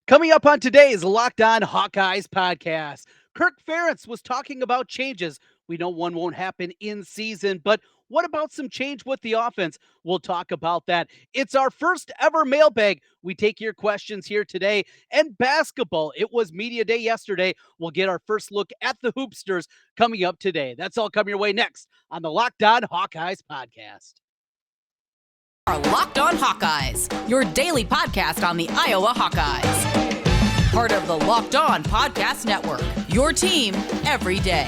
Coming up on today's Locked On Hawkeyes podcast, Kirk Ferentz was talking about changes. We know one won't happen in season, but what about some change with the offense? We'll talk about that. It's our first ever mailbag. We take your questions here today. And basketball, it was media day yesterday. We'll get our first look at the Hoopsters coming up today. That's all coming your way next on the Locked On Hawkeyes podcast. Are Locked On Hawkeyes, your daily podcast on the Iowa Hawkeyes. Part of the Locked On Podcast Network, your team every day.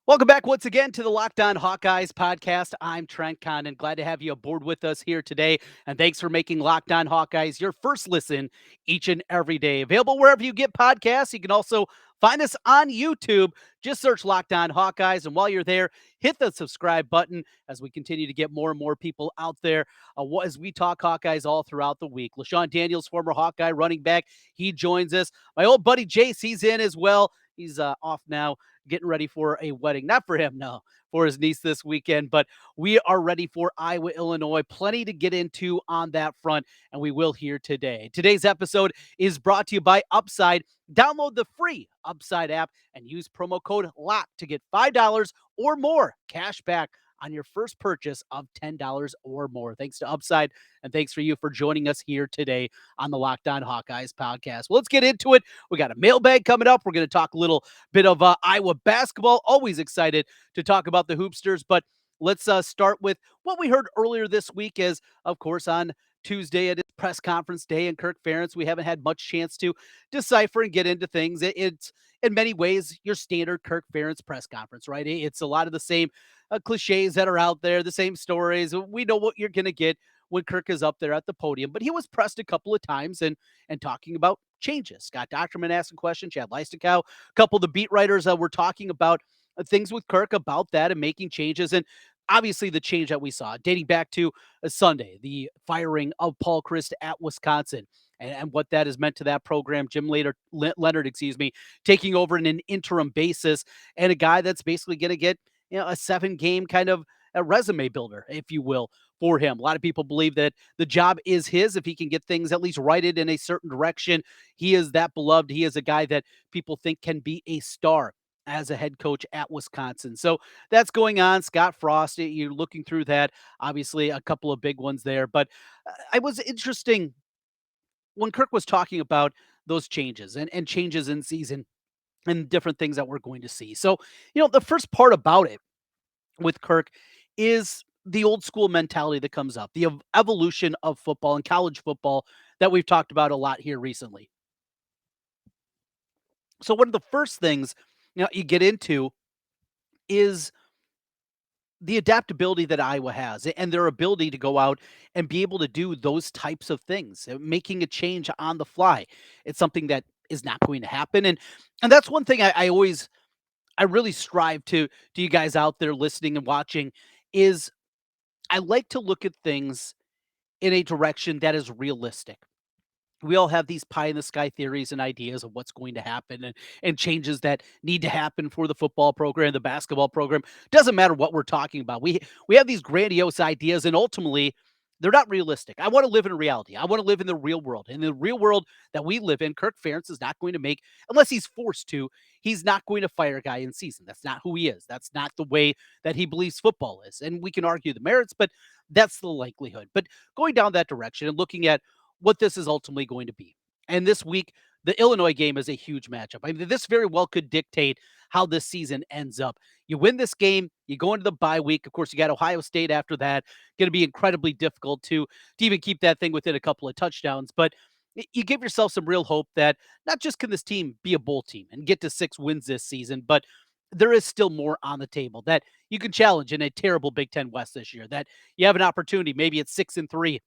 Welcome back once again to the Locked On Hawkeyes podcast. I'm Trent Condon. Glad to have you aboard with us here today. And thanks for making Locked On Hawkeyes your first listen each and every day. Available wherever you get podcasts. You can also find us on YouTube. Just search Locked On Hawkeyes. And while you're there, hit the subscribe button as we continue to get more and more people out there as we talk Hawkeyes all throughout the week. LaShawn Daniels, former Hawkeye running back, he joins us. My old buddy Jace, he's in as well. He's off now, getting ready for a wedding. Not for him, no, for his niece this weekend. But we are ready for Iowa, Illinois. Plenty to get into on that front, and we will here today. Today's episode is brought to you by Upside. Download the free Upside app and use promo code LOCK to get $5 or more cash back on your first purchase of $10 or more. Thanks to Upside, and thanks for you for joining us here today on the Locked On Hawkeyes podcast. Well, let's get into it. We got a mailbag coming up. We're going to talk a little bit of Iowa basketball. Always excited to talk about the Hoopsters, but let's start with what we heard earlier this week as, of course, on Tuesday at press conference day, and Kirk Ferentz, we haven't had much chance to decipher and get into things. It's in many ways your standard Kirk Ferentz press conference, right? It's a lot of the same cliches that are out there, the same stories. We know what you're going to get when Kirk is up there at the podium, but he was pressed a couple of times and talking about changes. Scott Docterman asking questions, Chad Leistokow, a couple of the beat writers were talking about things with Kirk about that and making changes. And obviously the change that we saw dating back to Sunday, the firing of Paul Chryst at Wisconsin, and what that has meant to that program. Jim Leonard, taking over in an interim basis, and a guy that's basically going to get a 7-game kind of a resume builder, if you will, for him. A lot of people believe that the job is his if he can get things at least righted in a certain direction. He is that beloved. He is a guy that people think can be a star as a head coach at Wisconsin. So that's going on. Scott Frost, you're looking through that. Obviously, a couple of big ones there. But I was interesting when Kirk was talking about those changes and changes in season and different things that we're going to see. So, the first part about it with Kirk is the old school mentality that comes up, the evolution of football and college football that we've talked about a lot here recently. So one of the first things you get into is the adaptability that Iowa has and their ability to go out and be able to do those types of things, making a change on the fly. It's something that is not going to happen. And that's one thing I really strive to you guys out there listening and watching is I like to look at things in a direction that is realistic. We all have these pie in the sky theories and ideas of what's going to happen and changes that need to happen for the football program, the basketball program. Doesn't matter what we're talking about. We have these grandiose ideas, and ultimately they're not realistic. I want to live in reality. I want to live in the real world. In the real world that we live in, Kirk Ferentz is not going to make, unless he's forced to, he's not going to fire a guy in season. That's not who he is. That's not the way that he believes football is. And we can argue the merits, but that's the likelihood. But going down that direction and looking at what this is ultimately going to be. And this week, the Illinois game is a huge matchup. I mean, this very well could dictate how this season ends up. You win this game, you go into the bye week. Of course, you got Ohio State after that. Going to be incredibly difficult to even keep that thing within a couple of touchdowns. But you give yourself some real hope that not just can this team be a bowl team and get to 6 wins this season, but there is still more on the table that you can challenge in a terrible Big Ten West this year, that you have an opportunity, maybe it's 6-3,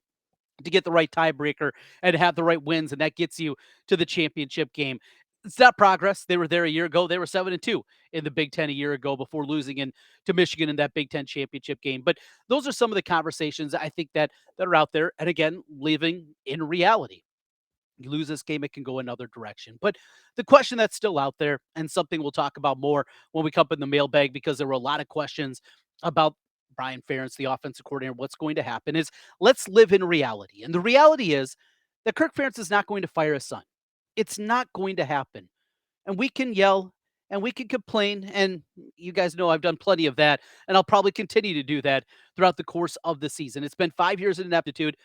to get the right tiebreaker and have the right wins, and that gets you to the championship game. It's not progress. They were there a year ago. They were 7-2 in the Big Ten a year ago before losing to Michigan in that Big Ten championship game. But those are some of the conversations I think that are out there, and again, living in reality. You lose this game, it can go another direction. But the question that's still out there, and something we'll talk about more when we come up in the mailbag, because there were a lot of questions about Brian Ferentz, the offensive coordinator, what's going to happen is let's live in reality. And the reality is that Kirk Ferentz is not going to fire his son. It's not going to happen. And we can yell and we can complain. And you guys know I've done plenty of that. And I'll probably continue to do that throughout the course of the season. It's been 5 years of ineptitude.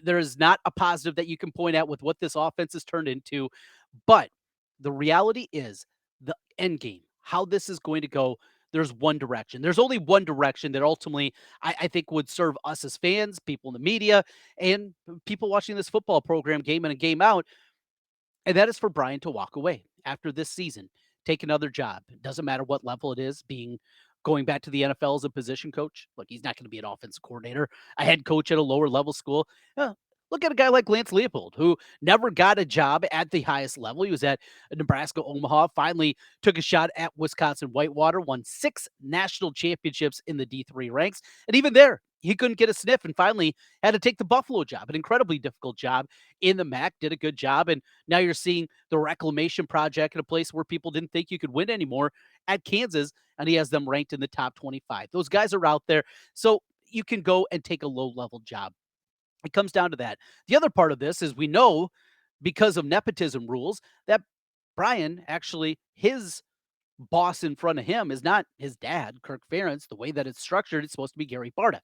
There is not a positive that you can point at with what this offense has turned into. But the reality is the end game, how this is going to go. There's one direction. There's only one direction that ultimately I think would serve us as fans, people in the media, and people watching this football program game in and game out, and that is for Brian to walk away after this season, take another job. It doesn't matter what level it is, being going back to the NFL as a position coach. Look, he's not going to be an offensive coordinator, a head coach at a lower level school. Uh, Look at a guy like Lance Leopold, who never got a job at the highest level. He was at Nebraska Omaha, finally took a shot at Wisconsin Whitewater, won 6 national championships in the D3 ranks. And even there, he couldn't get a sniff and finally had to take the Buffalo job, an incredibly difficult job in the MAC, did a good job. And now you're seeing the reclamation project in a place where people didn't think you could win anymore at Kansas, and he has them ranked in the top 25. Those guys are out there. So you can go and take a low-level job. It comes down to that. The other part of this is we know because of nepotism rules that Brian actually, his boss in front of him is not his dad, Kirk Ferentz. The way that it's structured, it's supposed to be Gary Barta.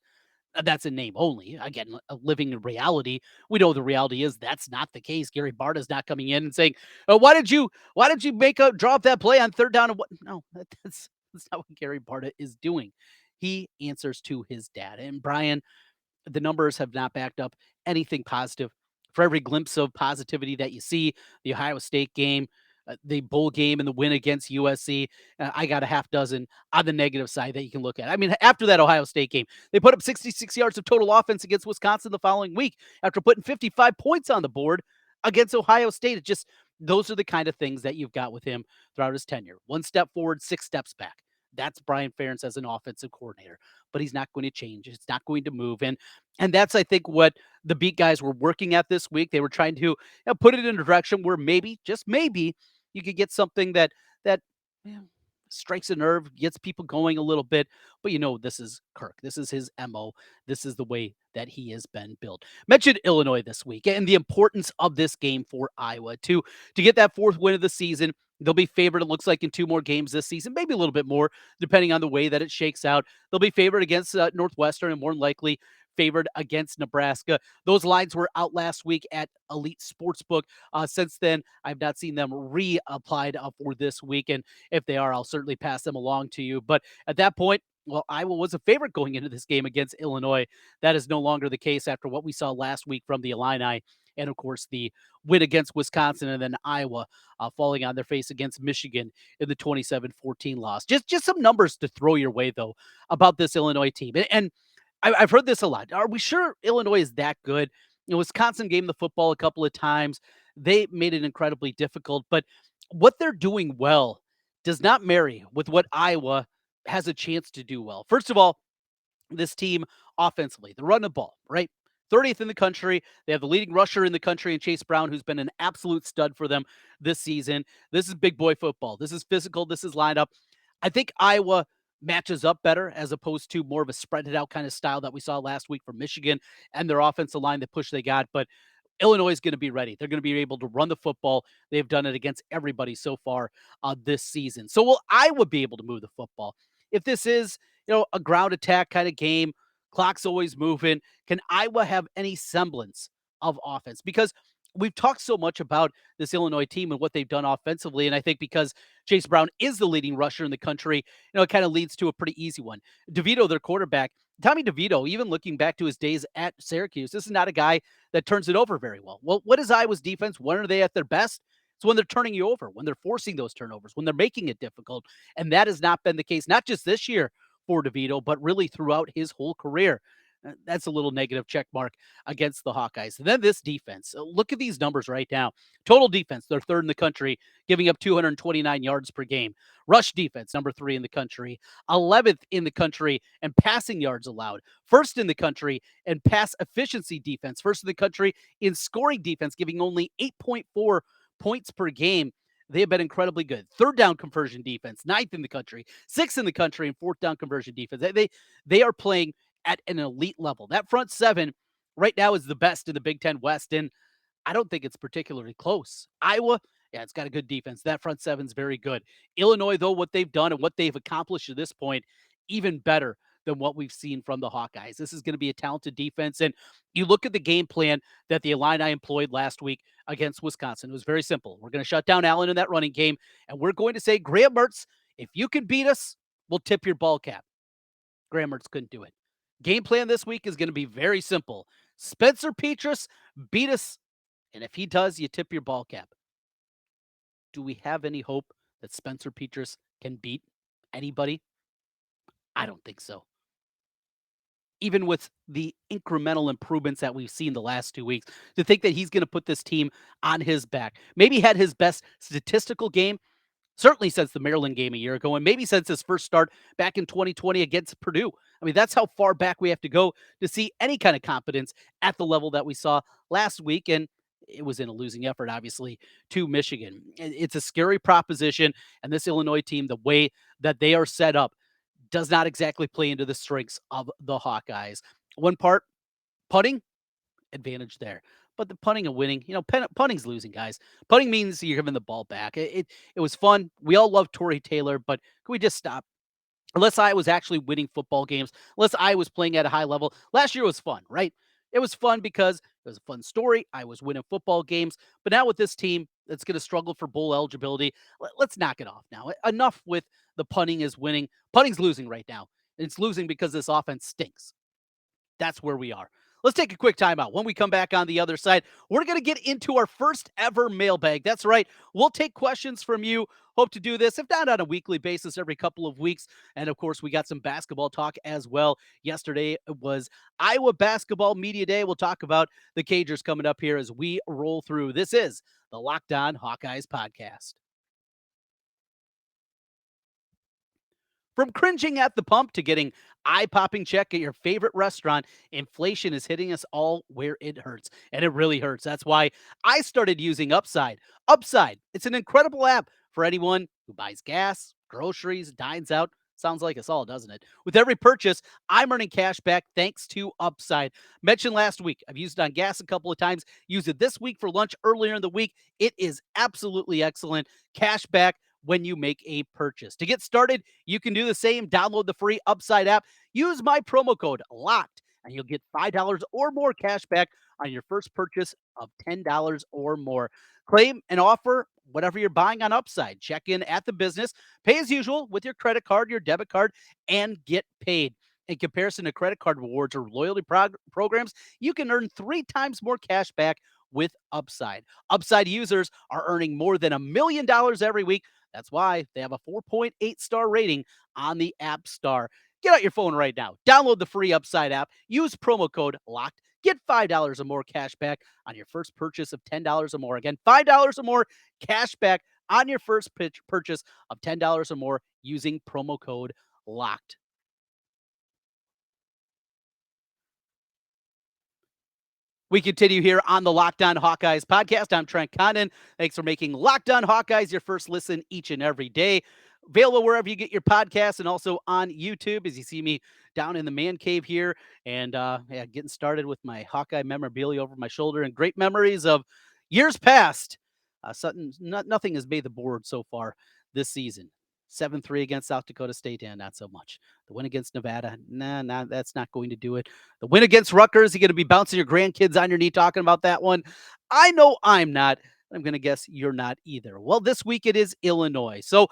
That's a name only. Again, living in reality, we know the reality is that's not the case. Gary Barta's not coming in and saying, why did you make a drop that play on third down?" And what? No, that's not what Gary Barta is doing. He answers to his dad. And Brian, the numbers have not backed up anything positive. For every glimpse of positivity that you see, the Ohio State game, the bowl game, and the win against USC, I got a half dozen on the negative side that you can look at. I mean, after that Ohio State game, they put up 66 yards of total offense against Wisconsin the following week after putting 55 points on the board against Ohio State. It just, those are the kind of things that you've got with him throughout his tenure. 1 step forward, 6 steps back. That's Brian Ferentz as an offensive coordinator, but he's not going to change. It's not going to move. And that's, I think, what the beat guys were working at this week. They were trying to put it in a direction where maybe, just maybe, you could get something that strikes a nerve, gets people going a little bit. But this is Kirk. This is his MO. This is the way that he has been built. Mentioned Illinois this week and the importance of this game for Iowa to get that 4th win of the season. They'll be favored, it looks like, in 2 more games this season, maybe a little bit more, depending on the way that it shakes out. They'll be favored against Northwestern and more than likely favored against Nebraska. Those lines were out last week at Elite Sportsbook. Since then, I've not seen them reapplied for this week. And if they are, I'll certainly pass them along to you. But at that point, well, Iowa was a favorite going into this game against Illinois. That is no longer the case after what we saw last week from the Illini. And, of course, the win against Wisconsin, and then Iowa falling on their face against Michigan in the 27-14 loss. Just some numbers to throw your way, though, about this Illinois team. And I've heard this a lot. Are we sure Illinois is that good? Wisconsin gave them the football a couple of times. They made it incredibly difficult. But what they're doing well does not marry with what Iowa has a chance to do well. First of all, this team offensively, they run the ball, right? 30th in the country. They have the leading rusher in the country in Chase Brown, who's been an absolute stud for them this season. This is big boy football. This is physical. This is lineup. I think Iowa matches up better as opposed to more of a spread it out kind of style that we saw last week from Michigan and their offensive line, the push they got. But Illinois is going to be ready. They're going to be able to run the football. They've done it against everybody so far this season. So will Iowa be able to move the football? If this is, a ground attack kind of game, clock's always moving, can Iowa have any semblance of offense? Because we've talked so much about this Illinois team and what they've done offensively. And I think because Chase Brown is the leading rusher in the country, it kind of leads to a pretty easy one. DeVito, their quarterback, Tommy DeVito, even looking back to his days at Syracuse, this is not a guy that turns it over very well. Well, what is Iowa's defense? When are they at their best? It's when they're turning you over, when they're forcing those turnovers, when they're making it difficult. And that has not been the case, not just this year for DeVito, but really throughout his whole career. That's a little negative check mark against the Hawkeyes. And then this defense. Look at these numbers right now. Total defense, they're third in the country, giving up 229 yards per game. Rush defense, number 3 in the country, 11th in the country and passing yards allowed. First in the country in pass efficiency defense. First in the country in scoring defense, giving only 8.4 points per game. They have been incredibly good. Third down conversion defense, 9th in the country, 6th in the country in fourth down conversion defense. They are playing at an elite level. That front seven right now is the best in the Big Ten West, and I don't think it's particularly close. Iowa, yeah, it's got a good defense. That front seven's very good. Illinois, though, what they've done and what they've accomplished to this point, even better than what we've seen from the Hawkeyes. This is going to be a talented defense. And you look at the game plan that the Illini employed last week against Wisconsin. It was very simple. We're going to shut down Allen in that running game, and we're going to say, Graham Mertz, if you can beat us, we'll tip your ball cap. Graham Mertz couldn't do it. Game plan this week is going to be very simple. Spencer Petras, beat us, and if he does, you tip your ball cap. Do we have any hope that Spencer Petras can beat anybody? I don't think so. Even with the incremental improvements that we've seen the last 2 weeks, to think that he's going to put this team on his back. Maybe had his best statistical game certainly since the Maryland game a year ago, and maybe since his first start back in 2020 against Purdue. I mean, that's how far back we have to go to see any kind of competence at the level that we saw last week, and it was in a losing effort, obviously, to Michigan. It's a scary proposition, and this Illinois team, the way that they are set up, does not exactly play into the strengths of the Hawkeyes. One part, putting, advantage there. But the punting and winning, punting's losing, guys. Punting means you're giving the ball back. It was fun. We all love Torrey Taylor, but can we just stop? Unless I was actually winning football games, unless I was playing at a high level. Last year was fun, right? It was fun because it was a fun story. I was winning football games. But now with this team that's going to struggle for bowl eligibility, let's knock it off now. Enough with the punting is winning. Punting's losing right now. It's losing because this offense stinks. That's where we are. Let's take a quick timeout. When we come back on the other side, we're going to get into our first ever mailbag. That's right. We'll take questions from you. Hope to do this, if not on a weekly basis, every couple of weeks. And of course, we got some basketball talk as well. Yesterday was Iowa Basketball Media Day. We'll talk about the Cagers coming up here as we roll through. This is the Locked On Hawkeyes podcast. From cringing at the pump to getting eye-popping check at your favorite restaurant, inflation is hitting us all where it hurts, and it really hurts. That's why I started using Upside. Upside, it's an incredible app for anyone who buys gas, groceries, dines out. Sounds like us all, doesn't it? With every purchase, I'm earning cash back thanks to Upside. Mentioned last week, I've used it on gas a couple of times. Used it this week for lunch earlier in the week. It is absolutely excellent. Cash back when you make a purchase. To get started, you can do the same. Download the free Upside app. Use my promo code LOCKED, and you'll get $5 or more cash back on your first purchase of $10 or more. Claim and offer whatever you're buying on Upside. Check in at the business. Pay as usual with your credit card, your debit card, and get paid. In comparison to credit card rewards or loyalty programs, you can earn 3 times more cash back with Upside. Upside users are earning more than $1 million every week. That's why they have a 4.8 star rating on the App Store. Get out your phone right now. Download the free Upside app. Use promo code LOCKED. Get $5 or more cash back on your first purchase of $10 or more. Again, $5 or more cash back on your first purchase of $10 or more using promo code LOCKED. We continue here on the Locked On Hawkeyes podcast. I'm Trent Condon. Thanks for making Locked On Hawkeyes your first listen each and every day. Available wherever you get your podcasts and also on YouTube as you see me down in the man cave here and getting started with my Hawkeye memorabilia over my shoulder and great memories of years past. Nothing has made the board so far this season. 7-3 against South Dakota State, and not so much. The win against Nevada, that's not going to do it. The win against Rutgers, you're going to be bouncing your grandkids on your knee talking about that one. I know I'm not. I'm going to guess you're not either. Well, this week it is Illinois. So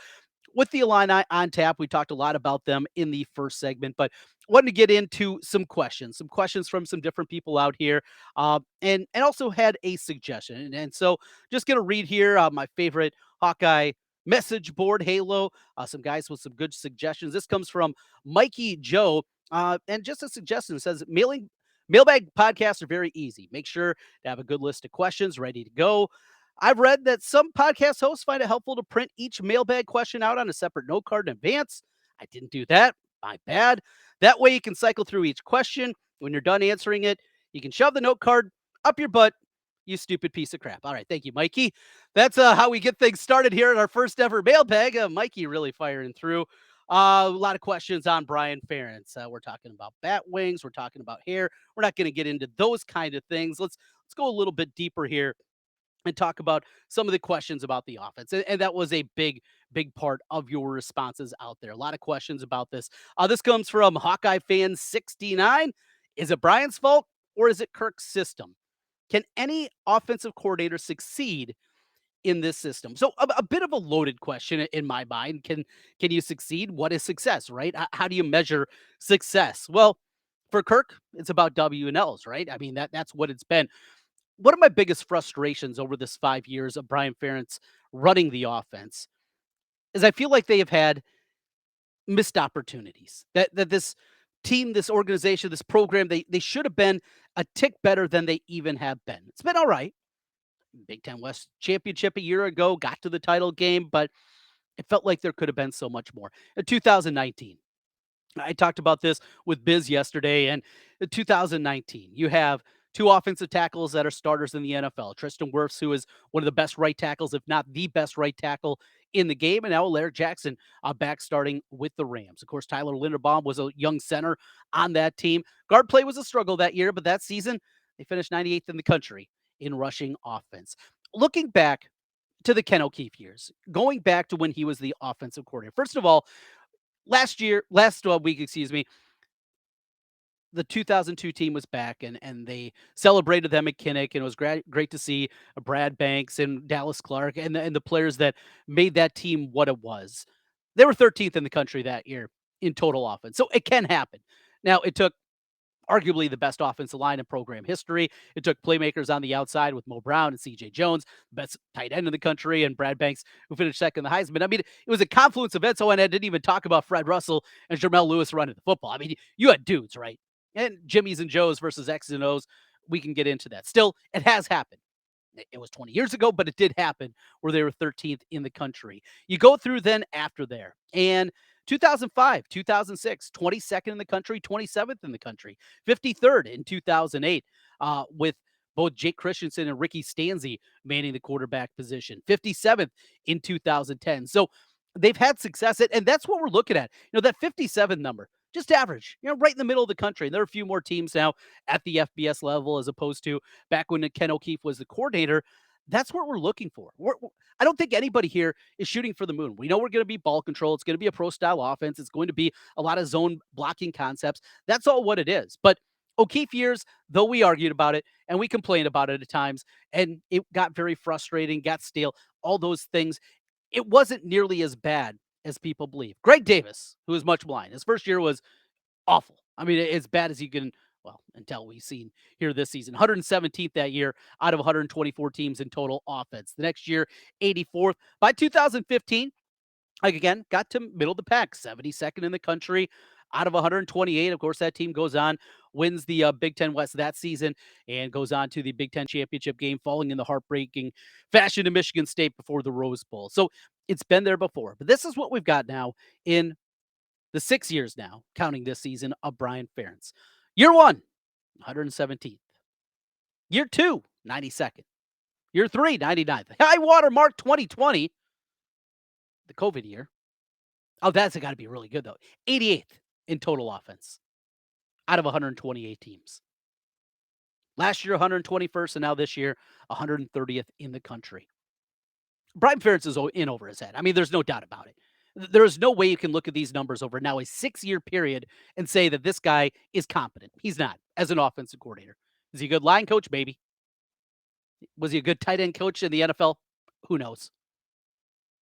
with the Illini on tap, we talked a lot about them in the first segment, but wanted to get into some questions from some different people out here, and also had a suggestion. And so just going to read here my favorite Hawkeye message board, Halo, some guys with some good suggestions. This comes from Mikey Joe. And just a suggestion, says mailbag podcasts are very easy. Make sure to have a good list of questions ready to go. I've read that some podcast hosts find it helpful to print each mailbag question out on a separate note card in advance. I didn't do that. My bad. That way you can cycle through each question. When you're done answering it, you can shove the note card up your butt. You stupid piece of crap. All right. Thank you, Mikey. That's how we get things started here at our first ever mailbag. Mikey really firing through. A lot of questions on Brian Ferentz. We're talking about bat wings. We're talking about hair. We're not going to get into those kind of things. Let's go a little bit deeper here and talk about some of the questions about the offense. And that was a big part of your responses out there. A lot of questions about this. This comes from Hawkeye fan 69. Is it Brian's fault or is it Kirk's system? Can any offensive coordinator succeed in this system? So a bit of a loaded question in my mind. Can you succeed? What is success, right? How do you measure success? Well, for Kirk, it's about W and L's, right? I mean, that's what it's been. One of my biggest frustrations over this 5 years of Brian Ferentz running the offense is I feel like they have had missed opportunities. That this team, this organization, this program, they should have been a tick better than they even have been. It's been all right. Big Ten West championship a year ago, got to the title game, but it felt like there could have been so much more. In 2019, I talked about this with Biz yesterday, and in 2019, you have two offensive tackles that are starters in the NFL. Tristan Wirfs, who is one of the best right tackles, if not the best right tackle in the game, and now Larry Jackson back starting with the Rams. Of course, Tyler Linderbaum was a young center on that team. Guard play was a struggle that year, but that season, they finished 98th in the country in rushing offense. Looking back to the Ken O'Keefe years, going back to when he was the offensive coordinator. First of all, last week, the 2002 team was back and they celebrated them at Kinnick, and it was great to see Brad Banks and Dallas Clark and the players that made that team what it was. They were 13th in the country that year in total offense. So it can happen. Now, it took arguably the best offensive line in program history. It took playmakers on the outside with Mo Brown and CJ Jones, best tight end in the country, and Brad Banks, who finished second in the Heisman. I mean, it was a confluence of events. Oh, and I didn't even talk about Fred Russell and Jermel Lewis running the football. I mean, you had dudes, right? And Jimmys and Joes versus X's and O's. We can get into that. Still, it has happened. It was 20 years ago, but it did happen where they were 13th in the country. You go through then after there, and 2005, 2006, 22nd in the country, 27th in the country, 53rd in 2008, with both Jake Christensen and Ricky Stanzi manning the quarterback position, 57th in 2010. So they've had success, and that's what we're looking at. That 57 number, just average, right in the middle of the country. And there are a few more teams now at the FBS level as opposed to back when Ken O'Keefe was the coordinator. That's what we're looking for. I don't think anybody here is shooting for the moon. We know we're going to be ball control. It's going to be a pro style offense. It's going to be a lot of zone blocking concepts. That's all what it is. But O'Keefe years, though we argued about it and we complained about it at times, and it got very frustrating, got stale, all those things, it wasn't nearly as bad as people believe. Greg Davis, who is much blind, his first year was awful. I mean, as bad as you can, well, until we've seen here this season. 117th that year out of 124 teams in total offense. The next year, 84th. By 2015, again, got to middle of the pack, 72nd in the country out of 128. Of course, that team goes on, wins the Big Ten West that season, and goes on to the Big Ten championship game, falling in the heartbreaking fashion to Michigan State before the Rose Bowl. So it's been there before. But this is what we've got now in the 6 years now, counting this season, of Brian Ferentz. Year 1, 117th. Year 2, 92nd. Year 3, 99th. High water mark 2020, the COVID year. Oh, that's got to be really good, though. 88th in total offense out of 128 teams. Last year, 121st, and now this year, 130th in the country. Brian Ferentz is in over his head. I mean, there's no doubt about it. There is no way you can look at these numbers over now a 6-year period and say that this guy is competent. He's not as an offensive coordinator. Is he a good line coach? Maybe. Was he a good tight end coach in the NFL? Who knows?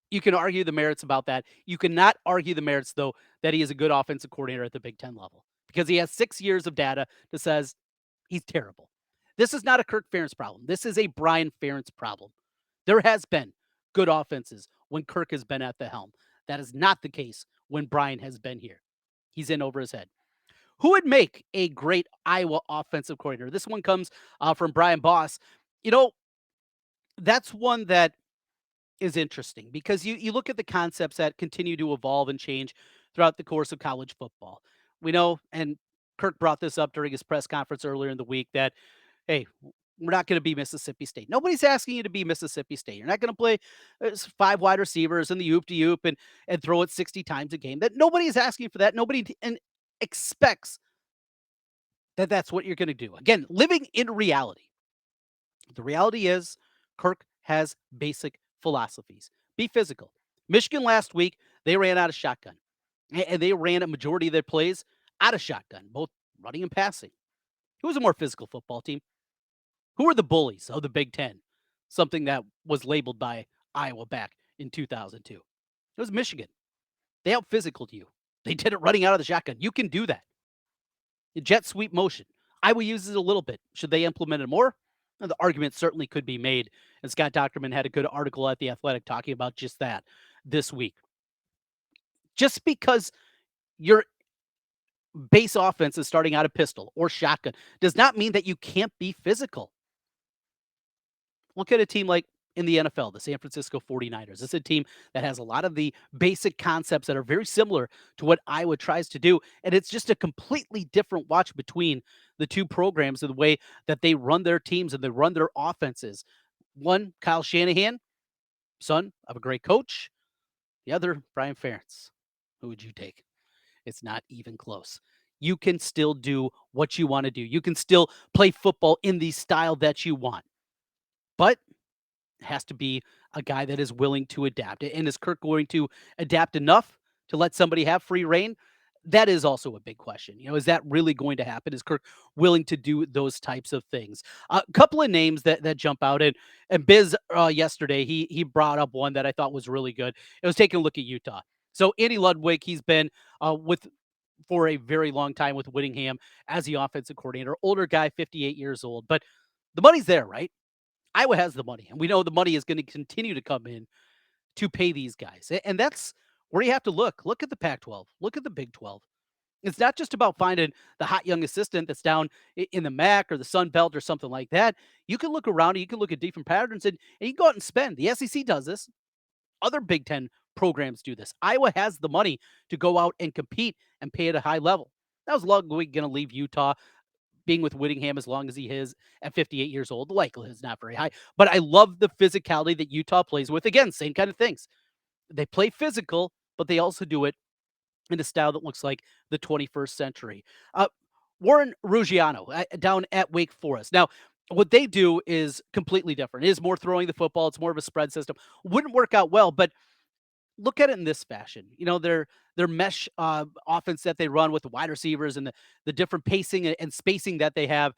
You can argue the merits about that. You cannot argue the merits, though, that he is a good offensive coordinator at the Big Ten level because he has 6 years of data that says he's terrible. This is not a Kirk Ferentz problem. This is a Brian Ferentz problem. There has been good offenses when Kirk has been at the helm. That is not the case when Brian has been here. He's in over his head. Who would make a great Iowa offensive coordinator? This one comes from Brian Boss. You know, that's one that is interesting because you look at the concepts that continue to evolve and change throughout the course of college football. We know, and Kirk brought this up during his press conference earlier in the week, that hey, we're not going to be Mississippi State. Nobody's asking you to be Mississippi State. You're not going to play five wide receivers in the oop de oop and throw it 60 times a game. That nobody is asking for that. Nobody expects that that's what you're going to do. Again, living in reality. The reality is Kirk has basic philosophies. Be physical. Michigan last week, they ran out of shotgun. And they ran a majority of their plays out of shotgun, both running and passing. Who was a more physical football team? Who are the bullies of the Big Ten? Something that was labeled by Iowa back in 2002. It was Michigan. They out physicaled you. They did it running out of the shotgun. You can do that. Jet sweep motion. Iowa uses it a little bit. Should they implement it more? And the argument certainly could be made. And Scott Docterman had a good article at The Athletic talking about just that this week. Just because your base offense is starting out of pistol or shotgun does not mean that you can't be physical. Look at a team like in the NFL, the San Francisco 49ers. It's a team that has a lot of the basic concepts that are very similar to what Iowa tries to do. And it's just a completely different watch between the two programs and the way that they run their teams and they run their offenses. One, Kyle Shanahan, son of a great coach. The other, Brian Ferentz. Who would you take? It's not even close. You can still do what you want to do. You can still play football in the style that you want. But it has to be a guy that is willing to adapt. And is Kirk going to adapt enough to let somebody have free reign? That is also a big question. Is that really going to happen? Is Kirk willing to do those types of things? A couple of names that jump out. And Biz yesterday, he brought up one that I thought was really good. It was taking a look at Utah. So Andy Ludwig, he's been with for a very long time with Whittingham as the offensive coordinator. Older guy, 58 years old. But the money's there, right? Iowa has the money, and we know the money is going to continue to come in to pay these guys. And that's where you have to look. Look at the Pac-12. Look at the Big 12. It's not just about finding the hot young assistant that's down in the MAC or the Sun Belt or something like that. You can look around and you can look at different patterns and you can go out and spend. The SEC does this. Other Big Ten programs do this. Iowa has the money to go out and compete and pay at a high level. That was Ludwig going to leave Utah being with Whittingham as long as he is at 58 years old. The likelihood is not very high. But I love the physicality that Utah plays with. Again, same kind of things. They play physical, but they also do it in a style that looks like the 21st century. Warren Ruggiano down at Wake Forest. Now, what they do is completely different. It is more throwing the football. It's more of a spread system. Wouldn't work out well, but look at it in this fashion. Their mesh offense that they run with the wide receivers and the different pacing and spacing that they have.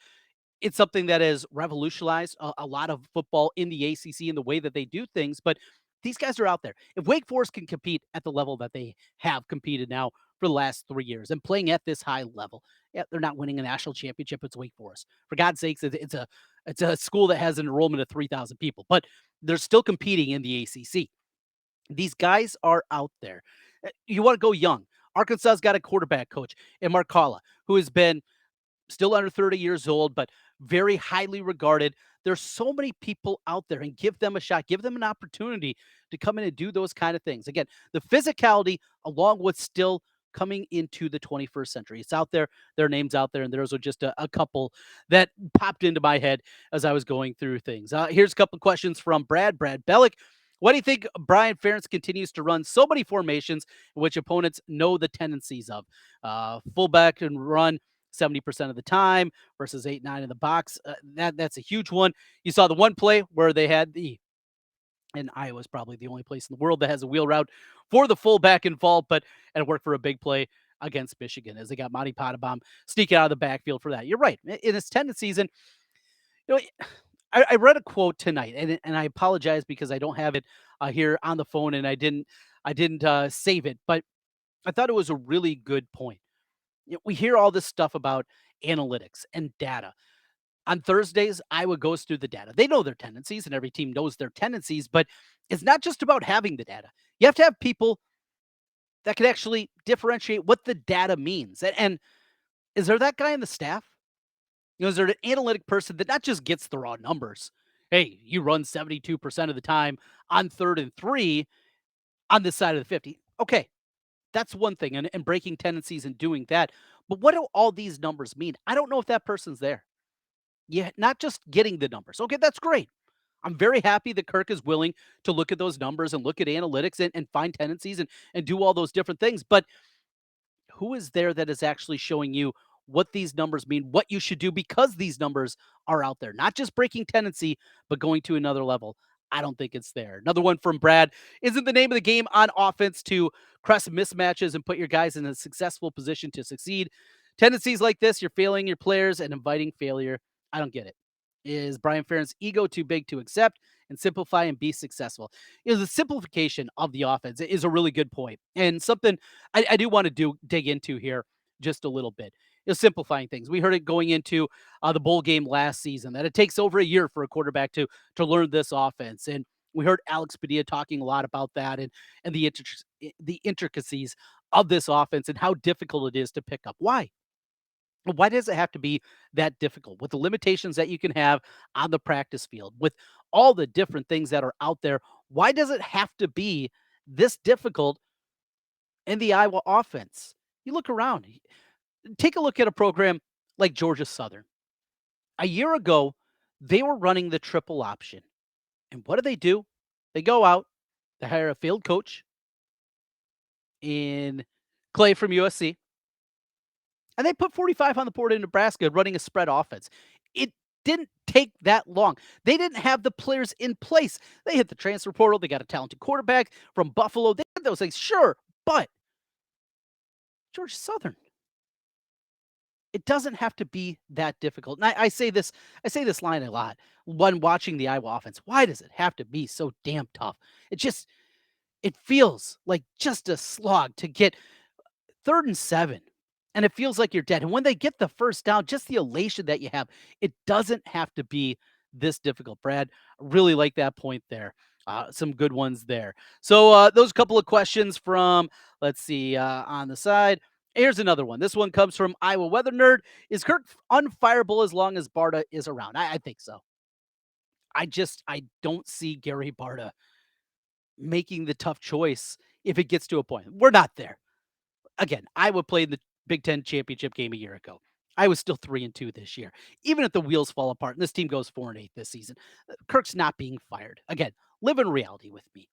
It's something that has revolutionized a lot of football in the ACC and the way that they do things. But these guys are out there. If Wake Forest can compete at the level that they have competed now for the last 3 years and playing at this high level, yeah, they're not winning a national championship. It's Wake Forest. For God's sakes, it's a school that has an enrollment of 3,000 people, but they're still competing in the ACC. These guys are out there. You want to go young. Arkansas's got a quarterback coach in Marcala who has been still under 30 years old, but very highly regarded. There's so many people out there, and give them a shot. Give them an opportunity to come in and do those kind of things. Again, the physicality along with still coming into the 21st century. It's out there. There are names out there, and those are just a couple that popped into my head as I was going through things. Here's a couple of questions from Brad Bellick. Why do you think Brian Ferentz continues to run so many formations in which opponents know the tendencies of? Fullback and run 70% of the time versus 8-9 in the box. That's a huge one. You saw the one play where they had and Iowa's probably the only place in the world that has a wheel route for the fullback involved, and it worked for a big play against Michigan as they got Monty Pottebaum sneaking out of the backfield for that. You're right. In his tendencies, and I read a quote tonight, and I apologize because I don't have it here on the phone, and I didn't save it, but I thought it was a really good point. We hear all this stuff about analytics and data. On Thursdays, Iowa goes through the data. They know their tendencies, and every team knows their tendencies, but it's not just about having the data. You have to have people that can actually differentiate what the data means. And Is there that guy in the staff? Is there an analytic person that not just gets the raw numbers? Hey, you run 72% of the time on 3rd and 3 on this side of the 50. Okay, that's one thing, and breaking tendencies and doing that. But what do all these numbers mean? I don't know if that person's there. Yeah, not just getting the numbers. Okay, that's great. I'm very happy that Kirk is willing to look at those numbers and look at analytics and find tendencies and do all those different things. But who is there that is actually showing you what these numbers mean, what you should do because these numbers are out there, not just breaking tendency, but going to another level? I don't think it's there. Another one from Brad. Isn't the name of the game on offense to crest mismatches and put your guys in a successful position to succeed? Tendencies like this, you're failing your players and inviting failure. I don't get it. Is Brian Ferentz' ego too big to accept and simplify and be successful? The simplification of the offense is a really good point, and something I do want to dig into here just a little bit. Is simplifying things. We heard it going into the bowl game last season that it takes over a year for a quarterback to learn this offense, and we heard Alex Padilla talking a lot about that and the intricacies of this offense and how difficult it is to pick up. Why does it have to be that difficult with the limitations that you can have on the practice field, with all the different things that are out there? Why does it have to be this difficult in the Iowa offense? You look around, take a look at a program like Georgia Southern. A year ago, they were running the triple option. And what do? They go out, they hire a field coach in Clay from USC. And they put 45 on the board in Nebraska running a spread offense. It didn't take that long. They didn't have the players in place. They hit the transfer portal. They got a talented quarterback from Buffalo. They had those things, sure, but Georgia Southern, it doesn't have to be that difficult. And I say this line a lot when watching the Iowa offense. Why does it have to be so damn tough? It feels like just a slog to get 3rd and 7. And it feels like you're dead. And when they get the first down, just the elation that you have, it doesn't have to be this difficult. Brad, really like that point there. Some good ones there. So those couple of questions from, let's see, on the side. Here's another one. This one comes from Iowa Weather Nerd. Is Kirk unfireable as long as Barta is around? I think so. I don't see Gary Barta making the tough choice if it gets to a point. We're not there. Again, Iowa played the Big Ten championship game a year ago. I was still 3-2 this year. Even if the wheels fall apart and this team goes 4-8 this season, Kirk's not being fired. Again, live in reality with me.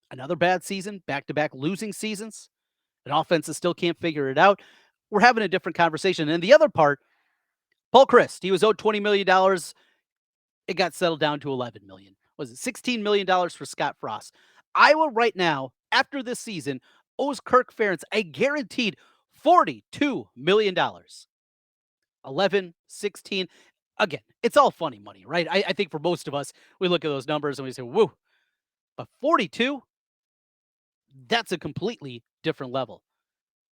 Another bad season, back-to-back losing seasons. An offense that still can't figure it out. We're having a different conversation. And the other part, Paul Chryst, he was owed $20 million. It got settled down to $11 million. Was it $16 million for Scott Frost? Iowa right now, after this season, owes Kirk Ferentz a guaranteed $42 million. 11, 16. Again, it's all funny money, right? I think for most of us, we look at those numbers and we say, whoa. But 42, that's a completely different level.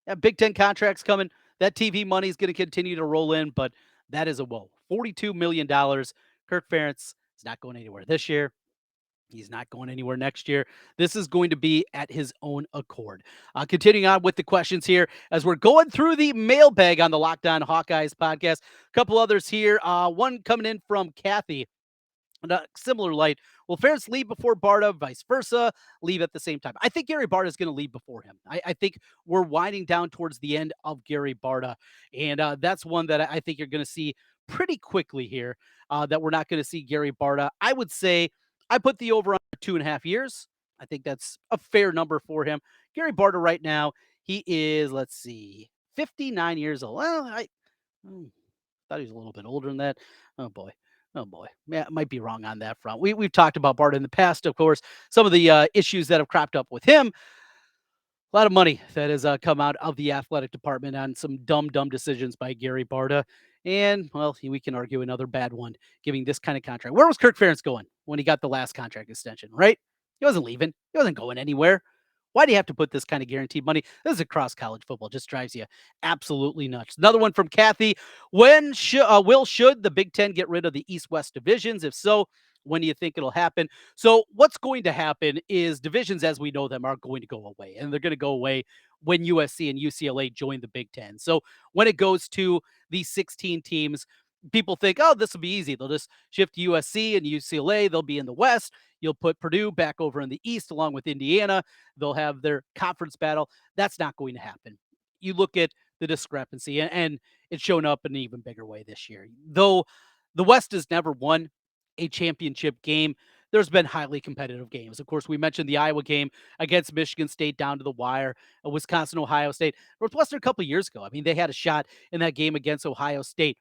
That Big Ten contracts coming. That TV money is going to continue to roll in, but that is a whoa. $42 million. Kirk Ferentz is not going anywhere this year. He's not going anywhere next year. This is going to be at his own accord. Continuing on with the questions here as we're going through the mailbag on the Locked On Hawkeyes podcast. A couple others here. One coming in from Kathy. Similar light. Will Ferentz leave before Barta, vice versa, leave at the same time? I think Gary Barta is going to leave before him. I think we're winding down towards the end of Gary Barta, and that's one that I think you're going to see pretty quickly here, that we're not going to see Gary Barta. I would say I put the over on 2.5 years. I think that's a fair number for him. Gary Barta right now, he is, 59 years old. Well, I thought he was a little bit older than that. Oh, boy. Yeah, I might be wrong on that front. We've talked about Barta in the past, of course. Some of the issues that have cropped up with him. A lot of money that has come out of the athletic department on some dumb decisions by Gary Barta. And, well, we can argue another bad one, giving this kind of contract. Where was Kirk Ferentz going when he got the last contract extension, right? He wasn't leaving. He wasn't going anywhere. Why do you have to put this kind of guaranteed money? This is across college football. Just drives you absolutely nuts. Another one from Kathy. Should the Big Ten get rid of the East-West divisions? If so, When do you think it'll happen? So what's going to happen is divisions as we know them are going to go away, and they're going to go away when USC and UCLA join the Big Ten. So when it goes to these 16 teams, people think, oh, this will be easy. They'll just shift USC and UCLA. They'll be in the West. You'll put Purdue back over in the East along with Indiana. They'll have their conference battle. That's not going to happen. You look at the discrepancy, and it's shown up in an even bigger way this year. Though the West has never won a championship game, there's been highly competitive games. Of course, we mentioned the Iowa game against Michigan State down to the wire, Wisconsin, Ohio State. Northwestern a couple of years ago, I mean, they had a shot in that game against Ohio State.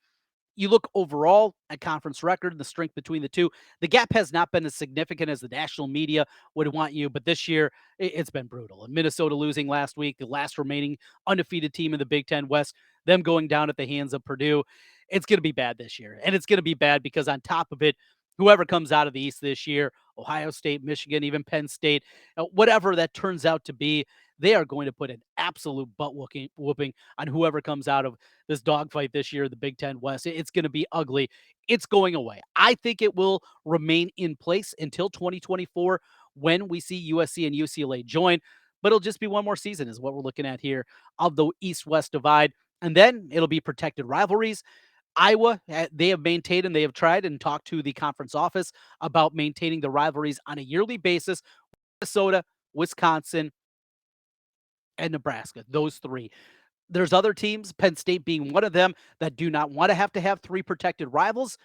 You look overall at conference record and the strength between the two, the gap has not been as significant as the national media would want you, but this year it's been brutal. And Minnesota losing last week, the last remaining undefeated team in the Big Ten West, them going down at the hands of Purdue. It's going to be bad this year. And it's going to be bad because on top of it, whoever comes out of the East this year, Ohio State, Michigan, even Penn State, whatever that turns out to be, they are going to put an absolute butt whooping on whoever comes out of this dogfight this year, the Big Ten West. It's going to be ugly. It's going away. I think it will remain in place until 2024 when we see USC and UCLA join, but it'll just be one more season is what we're looking at here of the East-West divide. And then it'll be protected rivalries. Iowa, they have maintained and they have tried and talked to the conference office about maintaining the rivalries on a yearly basis. Minnesota, Wisconsin, and Nebraska, those three. There's other teams, Penn State being one of them, that do not want to have three protected rivals.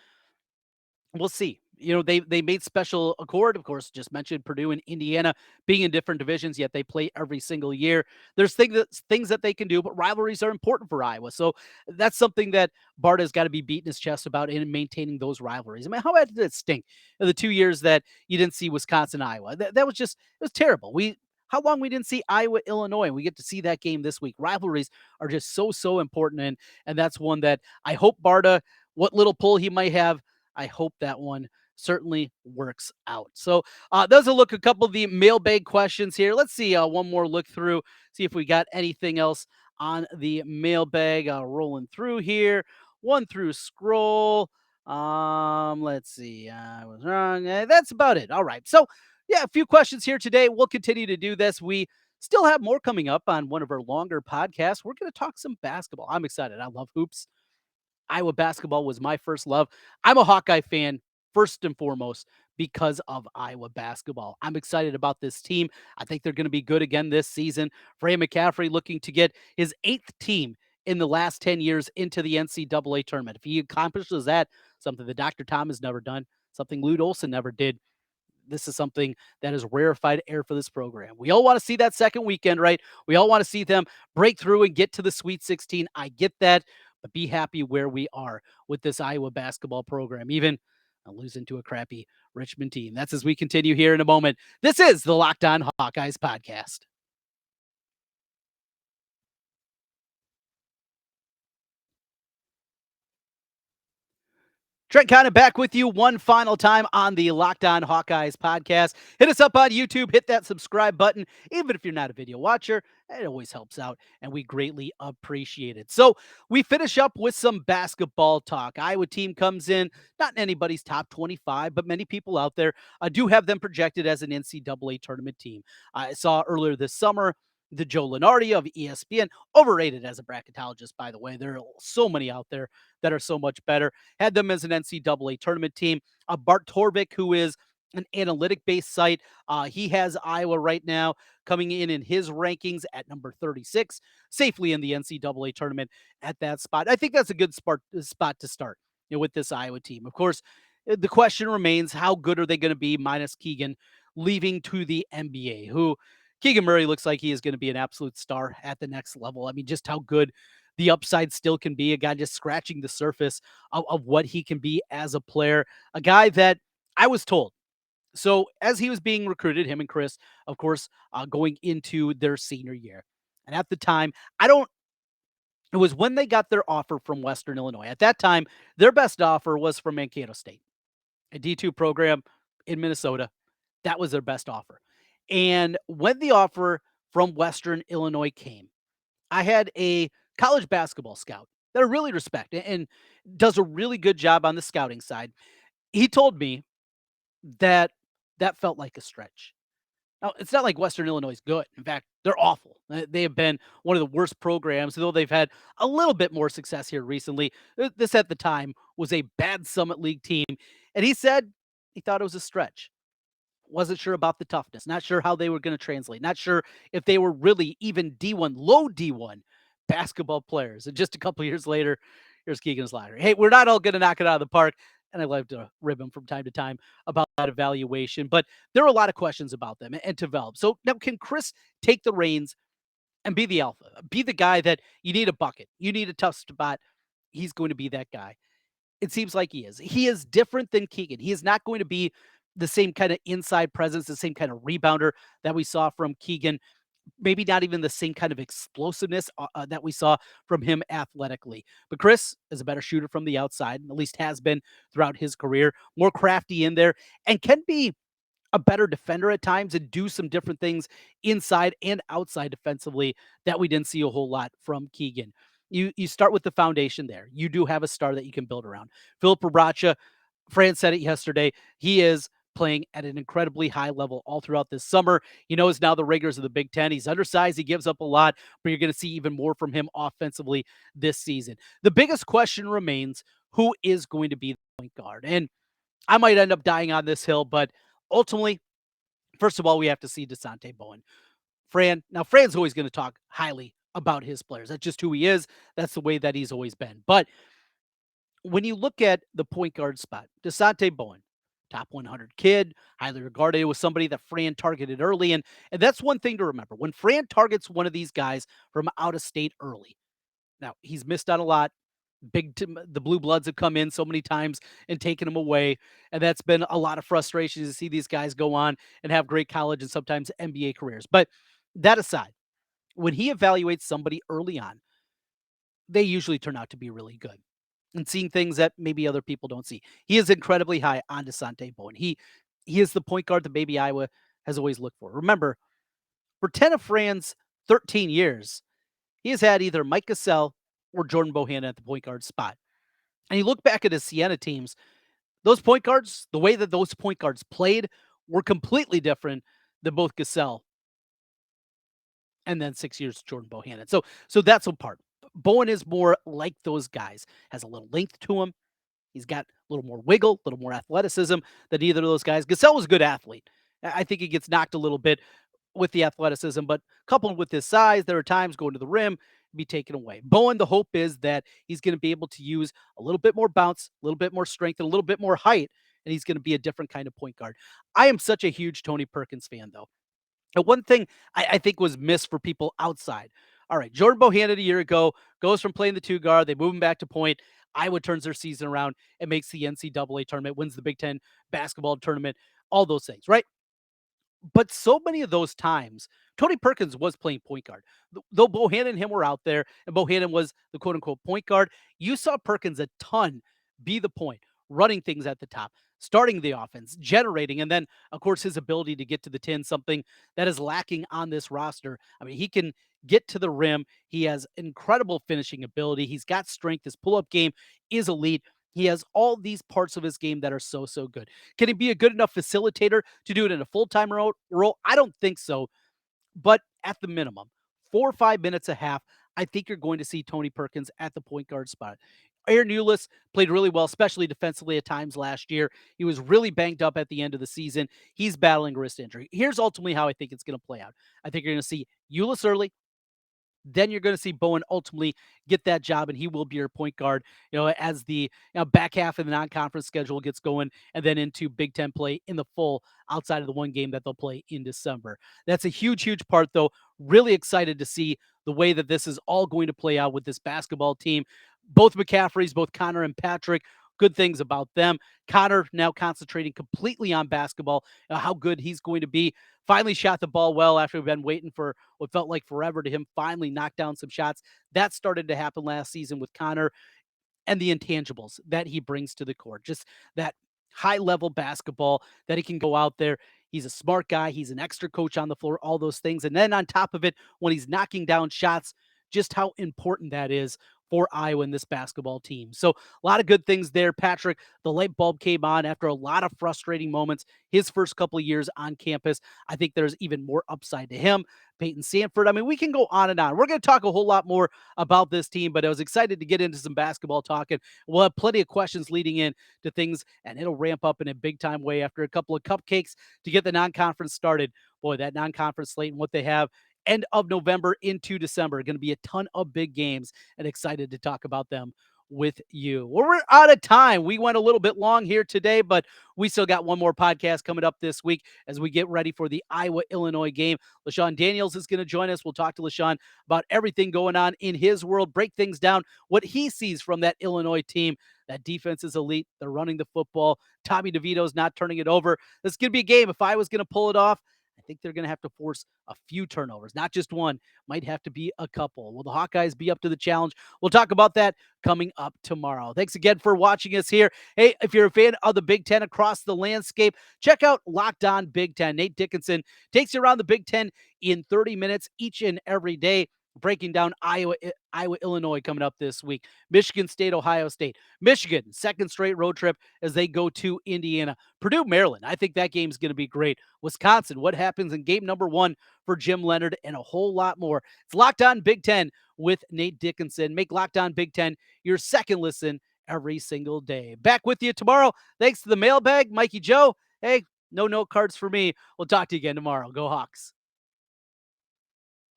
We'll see. You know, they made special accord, of course, just mentioned Purdue and Indiana being in different divisions, yet they play every single year. There's things that they can do, but rivalries are important for Iowa. So that's something that Bart has got to be beating his chest about in maintaining those rivalries. I mean, how bad did it stink in the 2 years that you didn't see Wisconsin, Iowa? That was just, it was terrible. How long we didn't see Iowa, Illinois, and we get to see that game this week. Rivalries are just so important, and that's one that I hope Barta, what little pull he might have, I hope that one certainly works out. So those will look a couple of the mailbag questions here. Let's see one more look through, see if we got anything else on the mailbag. Rolling through here, one through scroll. Let's see. I was wrong. That's about it. All right. So yeah, a few questions here today. We'll continue to do this. We still have more coming up on one of our longer podcasts. We're going to talk some basketball. I'm excited. I love hoops. Iowa basketball was my first love. I'm a Hawkeye fan first and foremost because of Iowa basketball. I'm excited about this team. I think they're going to be good again this season. Fran McCaffrey looking to get his 8th team in the last 10 years into the NCAA tournament. If he accomplishes that, something that Dr. Tom has never done, something Lute Olson never did, this is something that is rarefied air for this program. We all want to see that second weekend, right? We all want to see them break through and get to the Sweet 16. I get that, but be happy where we are with this Iowa basketball program, even losing to a crappy Richmond team. That's as we continue here in a moment. This is the Locked On Hawkeyes podcast. Trent Condon back with you one final time on the Locked On Hawkeyes podcast. Hit us up on YouTube. Hit that subscribe button. Even if you're not a video watcher, it always helps out, and we greatly appreciate it. So we finish up with some basketball talk. Iowa team comes in, not in anybody's top 25, but many people out there do have them projected as an NCAA tournament team. I saw earlier this summer the Joe Lenardi of ESPN, overrated as a bracketologist, by the way. There are so many out there that are so much better. Had them as an NCAA tournament team. Bart Torvik, who is an analytic-based site, he has Iowa right now coming in his rankings at number 36, safely in the NCAA tournament at that spot. I think that's a good spot to start, with this Iowa team. Of course, the question remains, how good are they going to be minus Keegan leaving to the NBA, who Keegan Murray looks like he is going to be an absolute star at the next level. I mean, just how good the upside still can be. A guy just scratching the surface of what he can be as a player. A guy that I was told. So as he was being recruited, him and Chris, of course, going into their senior year. And at the time, it was when they got their offer from Western Illinois. At that time, their best offer was from Mankato State, a D2 program in Minnesota. That was their best offer. And when the offer from Western Illinois came, I had a college basketball scout that I really respect and does a really good job on the scouting side. He told me that that felt like a stretch. Now, it's not like Western Illinois is good. In fact, they're awful. They have been one of the worst programs, though they've had a little bit more success here recently. This at the time was a bad Summit League team. And he said he thought it was a stretch. Wasn't sure about the toughness, not sure how they were going to translate, not sure if they were really even D1, low D1 basketball players. And just a couple years later, here's Keegan's Lottery. Hey, we're not all going to knock it out of the park. And I love to rib him from time to time about that evaluation, but there are a lot of questions about them and develop. So now, can Chris take the reins and be the alpha, be the guy that you need a bucket, you need a tough spot? He's going to be that guy. It seems like he is. He is different than Keegan. He is not going to be the same kind of inside presence, the same kind of rebounder that we saw from Keegan. Maybe not even the same kind of explosiveness that we saw from him athletically. But Chris is a better shooter from the outside, at least has been throughout his career, more crafty in there, and can be a better defender at times and do some different things inside and outside defensively that we didn't see a whole lot from Keegan. You start with the foundation there. You do have a star that you can build around. Philip Rabracha, Fran said it yesterday. He is playing at an incredibly high level all throughout this summer. He knows now the rigors of the Big Ten. He's undersized. He gives up a lot, but you're going to see even more from him offensively this season. The biggest question remains, who is going to be the point guard? And I might end up dying on this hill, but ultimately, first of all, we have to see Dasonte Bowen. Fran's always going to talk highly about his players. That's just who he is. That's the way that he's always been. But when you look at the point guard spot, Dasonte Bowen, top 100 kid, highly regarded, was somebody that Fran targeted early. And that's one thing to remember. When Fran targets one of these guys from out of state early, now he's missed out a lot. The blue bloods have come in so many times and taken them away. And that's been a lot of frustration to see these guys go on and have great college and sometimes NBA careers. But that aside, when he evaluates somebody early on, they usually turn out to be really good and seeing things that maybe other people don't see. He is incredibly high on Dasonte Bowen. He is the point guard that maybe Iowa has always looked for. Remember, for 10 of Fran's 13 years, he has had either Mike Gasol or Jordan Bohannon at the point guard spot. And you look back at his Siena teams, those point guards, the way that those point guards played were completely different than both Gasol and then 6 years Jordan Bohannon. So that's a part. Bowen is more like those guys, has a little length to him. He's got a little more wiggle, a little more athleticism than either of those guys. Gasol was a good athlete. I think he gets knocked a little bit with the athleticism, but coupled with his size, there are times going to the rim, be taken away. Bowen, the hope is that he's going to be able to use a little bit more bounce, a little bit more strength, and a little bit more height, and he's going to be a different kind of point guard. I am such a huge Tony Perkins fan, though. And one thing I think was missed for people outside. All right, Jordan Bohannon a year ago goes from playing the two guard, they move him back to point. Iowa turns their season around and makes the NCAA tournament, wins the Big Ten basketball tournament, all those things, right? But so many of those times, Tony Perkins was playing point guard. Though Bohannon and him were out there, and Bohannon was the quote unquote point guard, you saw Perkins a ton be the point, running things at the top, starting the offense, generating, and then, of course, his ability to get to the 10, something that is lacking on this roster. I mean, he can get to the rim. He has incredible finishing ability. He's got strength. His pull up game is elite. He has all these parts of his game that are so, so good. Can he be a good enough facilitator to do it in a full-time role? I don't think so. But at the minimum, 4 or 5 minutes a half, I think you're going to see Tony Perkins at the point guard spot. Aaron Eulis played really well, especially defensively at times last year. He was really banged up at the end of the season. He's battling wrist injury. Here's ultimately how I think it's going to play out. I think you're going to see Eulis early. Then you're going to see Bowen ultimately get that job, and he will be your point guard, as the back half of the non-conference schedule gets going, and then into Big Ten play in the full outside of the one game that they'll play in December. That's a huge, huge part, though. Really excited to see the way that this is all going to play out with this basketball team. Both McCaffreys, both Connor and Patrick, good things about them. Connor now concentrating completely on basketball, how good he's going to be. Finally shot the ball well after we've been waiting for what felt like forever to him finally knock down some shots. That started to happen last season with Connor, and the intangibles that he brings to the court. Just that high-level basketball that he can go out there. He's a smart guy. He's an extra coach on the floor, all those things. And then on top of it, when he's knocking down shots, just how important that is for Iowa in this basketball team. So a lot of good things there. Patrick, the light bulb came on after a lot of frustrating moments his first couple of years on campus. I think there's even more upside to him. Peyton Sanford. I mean, we can go on and on. We're going to talk a whole lot more about this team, but I was excited to get into some basketball talk, and we'll have plenty of questions leading in to things, and it'll ramp up in a big time way after a couple of cupcakes to get the non-conference started. Boy, that non-conference slate and what they have end of November into December. Going to be a ton of big games, and excited to talk about them with you. Well, we're out of time. We went a little bit long here today, but we still got one more podcast coming up this week as we get ready for the Iowa-Illinois game. LaShawn Daniels is going to join us. We'll talk to LaShawn about everything going on in his world, break things down, what he sees from that Illinois team. That defense is elite. They're running the football. Tommy DeVito's not turning it over. This is going to be a game. If Iowa's going to pull it off, I think they're going to have to force a few turnovers, not just one, might have to be a couple. Will the Hawkeyes be up to the challenge? We'll talk about that coming up tomorrow. Thanks again for watching us here. Hey, if you're a fan of the Big Ten across the landscape, check out Locked On Big Ten. Nate Dickinson takes you around the Big Ten in 30 minutes each and every day, breaking down Iowa, Illinois coming up this week. Michigan State, Ohio State. Michigan, second straight road trip as they go to Indiana. Purdue, Maryland. I think that game's going to be great. Wisconsin, what happens in game number 1 for Jim Leonard, and a whole lot more. It's Locked On Big Ten with Nate Dickinson. Make Locked On Big Ten your second listen every single day. Back with you tomorrow. Thanks to the mailbag, Mikey Joe. Hey, no note cards for me. We'll talk to you again tomorrow. Go Hawks.